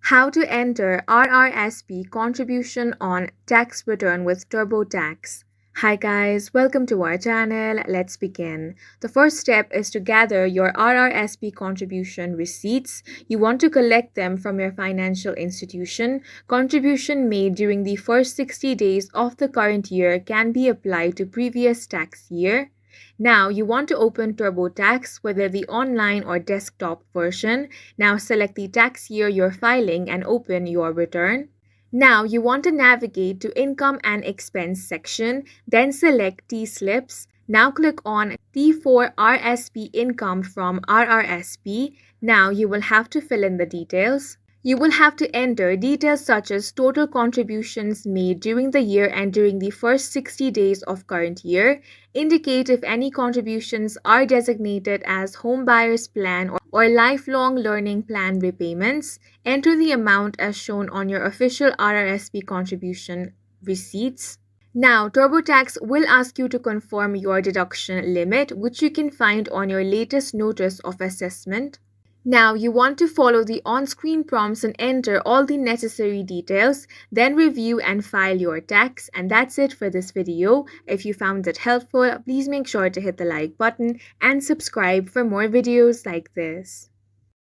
How to enter RRSP contribution on tax return with TurboTax. Hi guys, welcome to our channel. Let's begin. The first step is to gather your RRSP contribution receipts. You want to collect them from your financial institution. Contribution made during the first 60 days of the current year can be applied to previous tax year. Now you want to open TurboTax, whether the online or desktop version. Now select the tax year you're filing and open your return. Now you want to navigate to Income and Expense section, then select T-Slips. Now click on T4 RSP Income from RRSP. Now you will have to fill in the details. You will have to enter details such as total contributions made during the year and during the first 60 days of current year. Indicate if any contributions are designated as home buyer's plan or lifelong learning plan repayments. Enter the amount as shown on your official RRSP contribution receipts. Now, TurboTax will ask you to confirm your deduction limit, which you can find on your latest notice of assessment. Now you want to follow the on-screen prompts and enter all the necessary details, then review and file your tax. And that's it for this video. If you found it helpful, please make sure to hit the like button and subscribe for more videos like this.